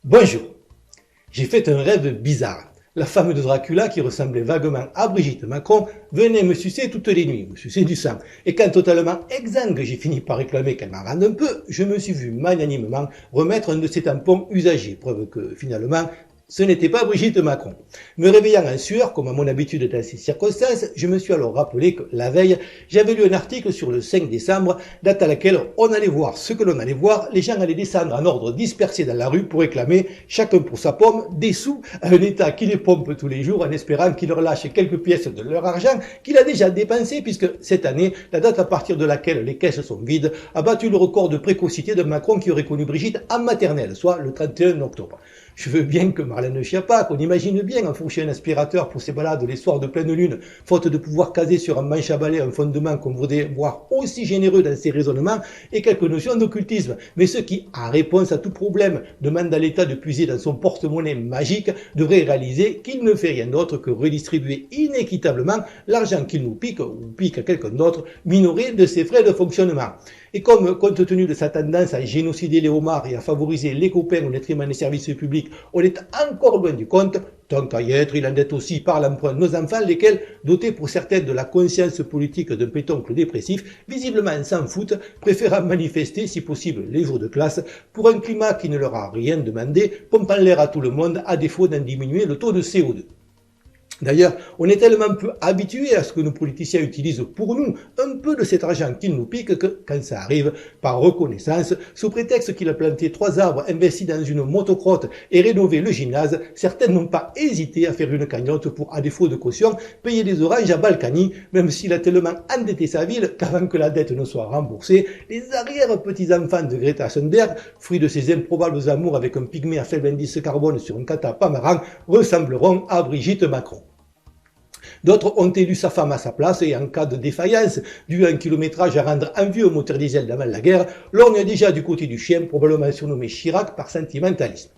Bonjour. J'ai fait un rêve bizarre. La femme de Dracula, qui ressemblait vaguement à Brigitte Macron, venait me sucer toutes les nuits, me sucer du sang. Et quand totalement exsangue, j'ai fini par réclamer qu'elle m'en rende un peu, je me suis vu magnanimement remettre un de ces tampons usagés, preuve que finalement, ce n'était pas Brigitte Macron. Me réveillant en sueur, comme à mon habitude dans ces circonstances, je me suis alors rappelé que la veille, j'avais lu un article sur le 5 décembre, date à laquelle on allait voir ce que l'on allait voir, les gens allaient descendre en ordre dispersé dans la rue pour réclamer, chacun pour sa pomme, des sous à un État qui les pompe tous les jours en espérant qu'il leur lâche quelques pièces de leur argent qu'il a déjà dépensé, puisque cette année, la date à partir de laquelle les caisses sont vides, a battu le record de précocité de Macron qui aurait connu Brigitte en maternelle, soit le 31 octobre. Je veux bien que Marlène Schiappa, qu'on imagine bien enfourcher un aspirateur pour ses balades les soirs de pleine lune, faute de pouvoir caser sur un manche à balai un fondement qu'on voudrait voir aussi généreux dans ses raisonnements, et quelques notions d'occultisme. Mais ceux qui, en réponse à tout problème, demandent à l'État de puiser dans son porte-monnaie magique, devraient réaliser qu'il ne fait rien d'autre que redistribuer inéquitablement l'argent qu'il nous pique, ou pique à quelqu'un d'autre, minoré de ses frais de fonctionnement. Et comme, compte tenu de sa tendance à génocider les homards et à favoriser les copains au détriment des services publics, on est encore loin du compte, tant qu'à y être, il endette aussi par l'emprunt nos enfants, lesquels, dotés pour certains de la conscience politique d'un pétoncle dépressif, visiblement s'en foutent, préférant manifester, si possible, les jours de classe, pour un climat qui ne leur a rien demandé, pompant l'air à tout le monde, à défaut d'en diminuer le taux de CO2. D'ailleurs, on est tellement peu habitué à ce que nos politiciens utilisent pour nous un peu de cet argent qu'ils nous piquent que, quand ça arrive, par reconnaissance, sous prétexte qu'il a planté 3 arbres, investi dans une motocrotte et rénové le gymnase, certains n'ont pas hésité à faire une cagnotte pour, à défaut de caution, payer des oranges à Balkany, même s'il a tellement endetté sa ville qu'avant que la dette ne soit remboursée, les arrière-petits-enfants de Greta Thunberg, fruits de ses improbables amours avec un pygmée à faible indice carbone sur un catapamaran, ressembleront à Brigitte Macron. D'autres ont élu sa femme à sa place et en cas de défaillance, dû à un kilométrage à rendre envieux au moteur diesel d'avant la guerre, l'on est déjà du côté du chien, probablement surnommé Chirac par sentimentalisme.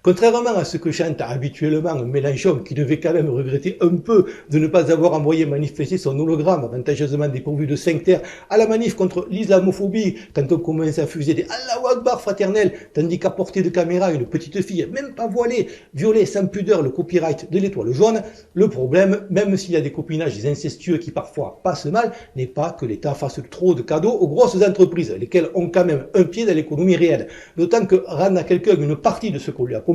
Contrairement à ce que chante habituellement Mélenchon, qui devait quand même regretter un peu de ne pas avoir envoyé manifester son hologramme avantageusement dépourvu de sphincter à la manif contre l'islamophobie, quand on commence à fuser des Allahu Akbar fraternels, tandis qu'à portée de caméra, une petite fille, même pas voilée, violait sans pudeur le copyright de l'étoile jaune, le problème, même s'il y a des copinages incestueux qui parfois passent mal, n'est pas que l'État fasse trop de cadeaux aux grosses entreprises, lesquelles ont quand même un pied dans l'économie réelle. D'autant que rendre à quelqu'un une partie de ce qu'on lui a pompé,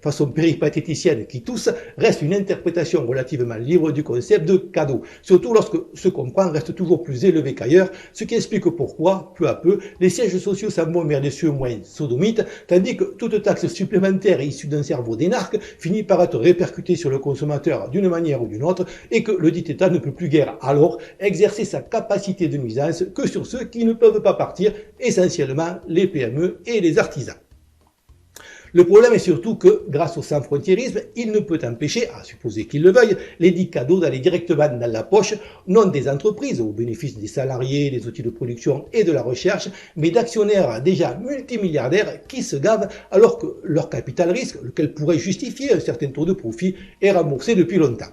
façon péripatéticienne qui tousse, reste une interprétation relativement libre du concept de cadeau. Surtout lorsque ce qu'on prend reste toujours plus élevé qu'ailleurs, ce qui explique pourquoi, peu à peu, les sièges sociaux s'en vont vers des cieux moins sodomites, tandis que toute taxe supplémentaire issue d'un cerveau d'énarque finit par être répercutée sur le consommateur d'une manière ou d'une autre, et que le dit État ne peut plus guère alors exercer sa capacité de nuisance que sur ceux qui ne peuvent pas partir, essentiellement les PME et les artisans. Le problème est surtout que, grâce au sans-frontiérisme, il ne peut empêcher, à supposer qu'il le veuille, les dits cadeaux d'aller directement dans la poche, non des entreprises, au bénéfice des salariés, des outils de production et de la recherche, mais d'actionnaires déjà multimilliardaires qui se gavent alors que leur capital risque, lequel pourrait justifier un certain taux de profit, est remboursé depuis longtemps.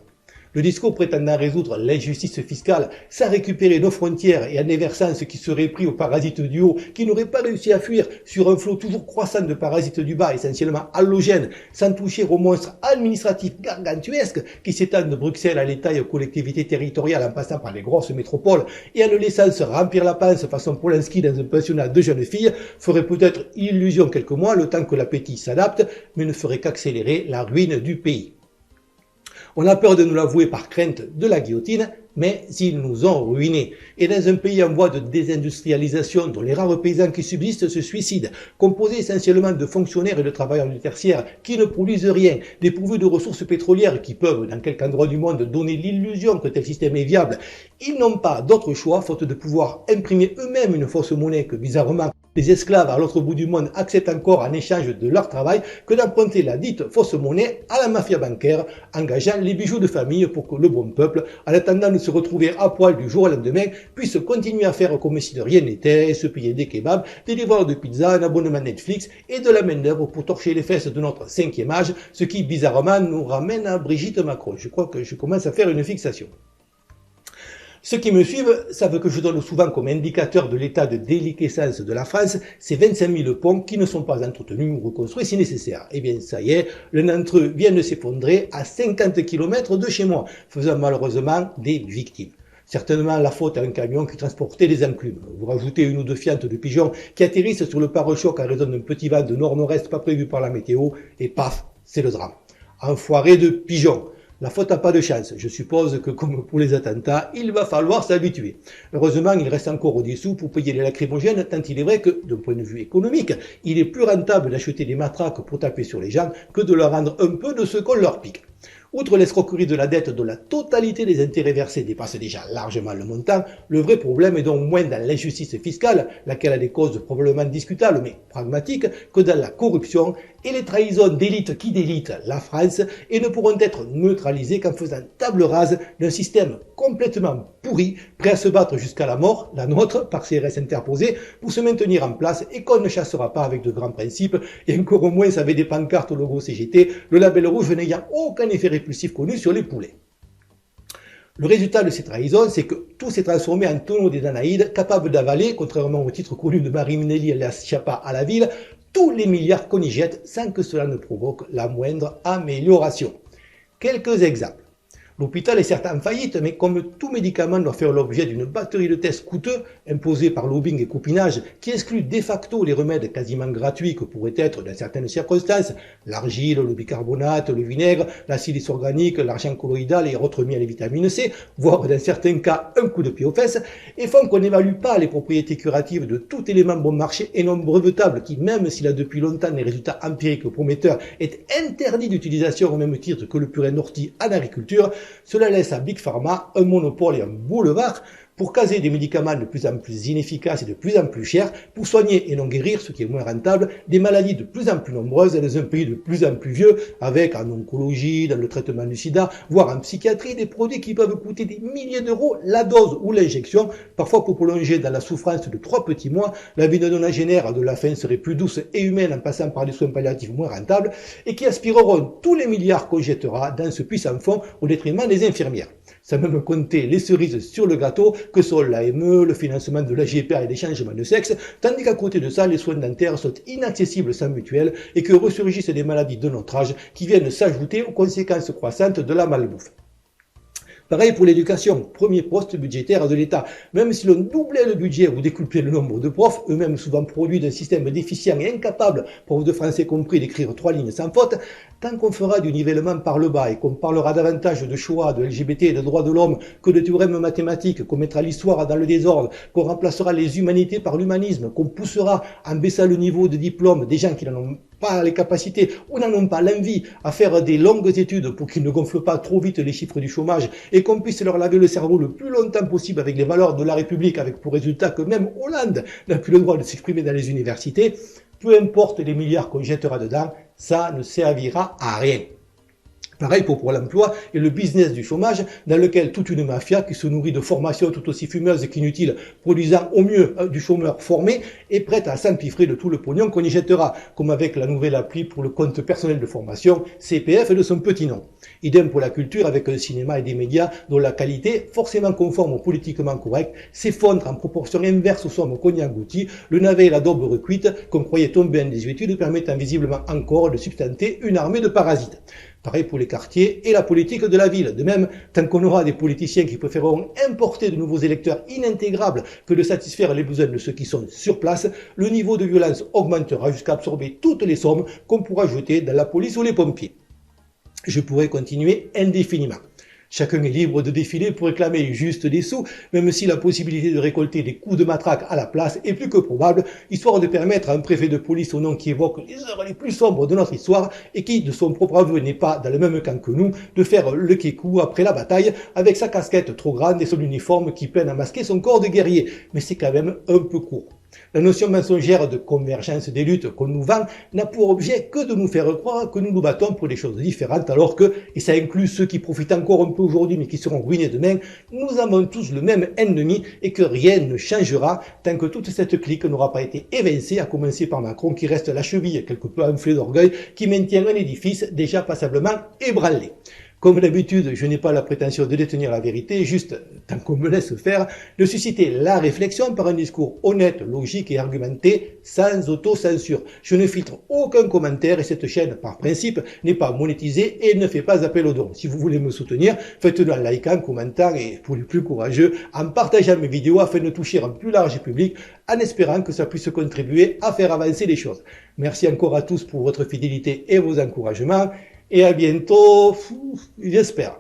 Le discours prétendant résoudre l'injustice fiscale sans récupérer nos frontières et en déversant ce qui serait pris aux parasites du haut qui n'auraient pas réussi à fuir sur un flot toujours croissant de parasites du bas essentiellement allogènes sans toucher aux monstres administratifs gargantuesques qui s'étendent de Bruxelles à l'État et aux collectivités territoriales en passant par les grosses métropoles et en ne laissant se remplir la panse façon Polanski dans un pensionnat de jeunes filles ferait peut-être illusion quelques mois le temps que l'appétit s'adapte mais ne ferait qu'accélérer la ruine du pays. On a peur de nous l'avouer par crainte de la guillotine, mais ils nous ont ruinés. Et dans un pays en voie de désindustrialisation, dont les rares paysans qui subsistent se suicident, composé essentiellement de fonctionnaires et de travailleurs du tertiaire qui ne produisent rien, dépourvus de ressources pétrolières qui peuvent, dans quelque endroit du monde, donner l'illusion que tel système est viable, ils n'ont pas d'autre choix, faute de pouvoir imprimer eux-mêmes une fausse monnaie que, bizarrement, les esclaves à l'autre bout du monde acceptent encore en échange de leur travail que d'emprunter la dite fausse monnaie à la mafia bancaire, engageant les bijoux de famille pour que le bon peuple, en attendant de se retrouver à poil du jour au lendemain, puisse continuer à faire comme si de rien n'était, se payer des kebabs, des livreurs de pizza, un abonnement Netflix et de la main-d'œuvre pour torcher les fesses de notre 5e âge, ce qui bizarrement nous ramène à Brigitte Macron. Je crois que je commence à faire une fixation. Ceux qui me suivent savent que je donne souvent comme indicateur de l'état de déliquescence de la France ces 25 000 ponts qui ne sont pas entretenus ou reconstruits si nécessaire. Eh bien, ça y est, l'un d'entre eux vient de s'effondrer à 50 km de chez moi, faisant malheureusement des victimes. Certainement la faute à un camion qui transportait des enclumes. Vous rajoutez une ou deux fientes de pigeons qui atterrissent sur le pare-choc en raison d'un petit vent de nord-nord-est pas prévu par la météo, et paf, c'est le drame. Enfoiré de pigeons. La faute n'a pas de chance. Je suppose que, comme pour les attentats, il va falloir s'habituer. Heureusement, il reste encore des sous pour payer les lacrymogènes, tant il est vrai que, d'un point de vue économique, il est plus rentable d'acheter des matraques pour taper sur les gens que de leur rendre un peu de ce qu'on leur pique. Outre l'escroquerie de la dette dont la totalité des intérêts versés dépasse déjà largement le montant, le vrai problème est donc moins dans l'injustice fiscale, laquelle a des causes probablement discutables mais pragmatiques, que dans la corruption et les trahisons d'élites qui délitent la France et ne pourront être neutralisées qu'en faisant table rase d'un système complètement pourri, prêt à se battre jusqu'à la mort, la nôtre, par CRS interposés, pour se maintenir en place et qu'on ne chassera pas avec de grands principes, et encore au moins avec des pancartes au logo CGT, le label rouge n'ayant aucun effet répulsif connu sur les poulets. Le résultat de ces trahisons, c'est que tout s'est transformé en tonneau des Danaïdes, capable d'avaler, contrairement au titre connu de Marie Minelli et la Schiappa à la ville, tous les milliards qu'on y jette sans que cela ne provoque la moindre amélioration. Quelques exemples. L'hôpital est certes en faillite, mais comme tout médicament doit faire l'objet d'une batterie de tests coûteux, imposés par lobbying et copinage, qui exclut de facto les remèdes quasiment gratuits que pourraient être, dans certaines circonstances, l'argile, le bicarbonate, le vinaigre, la silice organique, l'argent colloïdal et autres miels et vitamine C, voire dans certains cas un coup de pied aux fesses, et font qu'on n'évalue pas les propriétés curatives de tout élément bon marché et non brevetable qui, même s'il a depuis longtemps des résultats empiriques prometteurs, est interdit d'utilisation au même titre que le purin d'ortie en agriculture. Cela laisse à Big Pharma un monopole et un boulevard pour caser des médicaments de plus en plus inefficaces et de plus en plus chers, pour soigner et non guérir, ce qui est moins rentable, des maladies de plus en plus nombreuses dans un pays de plus en plus vieux, avec en oncologie, dans le traitement du sida, voire en psychiatrie, des produits qui peuvent coûter des milliers d'euros la dose ou l'injection, parfois pour prolonger dans la souffrance de 3 petits mois, la vie d'un nonagénaire de la fin serait plus douce et humaine en passant par des soins palliatifs moins rentables, et qui aspireront tous les milliards qu'on jettera dans ce puissant fond au détriment des infirmières. Sans même compter les cerises sur le gâteau que sont l'AME, le financement de l'AGPA et des changements de sexe, tandis qu'à côté de ça, les soins dentaires sont inaccessibles sans mutuelle et que ressurgissent des maladies de notre âge qui viennent s'ajouter aux conséquences croissantes de la malbouffe. Pareil pour l'éducation, premier poste budgétaire de l'État. Même si l'on doublait le budget ou décuplait le nombre de profs, eux-mêmes souvent produits d'un système déficient et incapable, profs de français compris, d'écrire 3 lignes sans faute, tant qu'on fera du nivellement par le bas et qu'on parlera davantage de choix, de LGBT et de droits de l'homme que de théorèmes mathématiques, qu'on mettra l'histoire dans le désordre, qu'on remplacera les humanités par l'humanisme, qu'on poussera en baissant le niveau de diplôme des gens qui n'en ont pas les capacités ou n'en ont pas l'envie à faire des longues études pour qu'ils ne gonflent pas trop vite les chiffres du chômage et qu'on puisse leur laver le cerveau le plus longtemps possible avec les valeurs de la République, avec pour résultat que même Hollande n'a plus le droit de s'exprimer dans les universités, peu importe les milliards qu'on jettera dedans, ça ne servira à rien. Pareil pour l'emploi et le business du chômage, dans lequel toute une mafia qui se nourrit de formations tout aussi fumeuses qu'inutiles, produisant au mieux du chômeur formé, est prête à s'empiffrer de tout le pognon qu'on y jettera, comme avec la nouvelle appli pour le compte personnel de formation, CPF de son petit nom. Idem pour la culture avec un cinéma et des médias dont la qualité, forcément conforme au politiquement correct, s'effondre en proportion inverse aux sommes qu'on y engloutit, le navet et la daube recuite qu'on croyait tomber en désuétude permettant visiblement encore de substanter une armée de parasites. Pareil pour les quartiers et la politique de la ville. De même, tant qu'on aura des politiciens qui préféreront importer de nouveaux électeurs inintégrables que de satisfaire les besoins de ceux qui sont sur place, le niveau de violence augmentera jusqu'à absorber toutes les sommes qu'on pourra jeter dans la police ou les pompiers. Je pourrais continuer indéfiniment. Chacun est libre de défiler pour réclamer juste des sous, même si la possibilité de récolter des coups de matraque à la place est plus que probable, histoire de permettre à un préfet de police au nom qui évoque les heures les plus sombres de notre histoire et qui, de son propre aveu, n'est pas dans le même camp que nous, de faire le kékou après la bataille avec sa casquette trop grande et son uniforme qui peine à masquer son corps de guerrier. Mais c'est quand même un peu court. La notion mensongère de convergence des luttes qu'on nous vend n'a pour objet que de nous faire croire que nous nous battons pour des choses différentes alors que, et ça inclut ceux qui profitent encore un peu aujourd'hui mais qui seront ruinés demain, nous avons tous le même ennemi et que rien ne changera tant que toute cette clique n'aura pas été évincée, à commencer par Macron qui reste la cheville quelque peu enflée d'orgueil qui maintient un édifice déjà passablement ébranlé. Comme d'habitude, je n'ai pas la prétention de détenir la vérité, juste, tant qu'on me laisse faire, de susciter la réflexion par un discours honnête, logique et argumenté, sans autocensure. Je ne filtre aucun commentaire et cette chaîne, par principe, n'est pas monétisée et ne fait pas appel aux dons. Si vous voulez me soutenir, faites-le en likant, commentant et, pour les plus courageux, en partageant mes vidéos afin de toucher un plus large public, en espérant que ça puisse contribuer à faire avancer les choses. Merci encore à tous pour votre fidélité et vos encouragements. Et à bientôt, j'espère.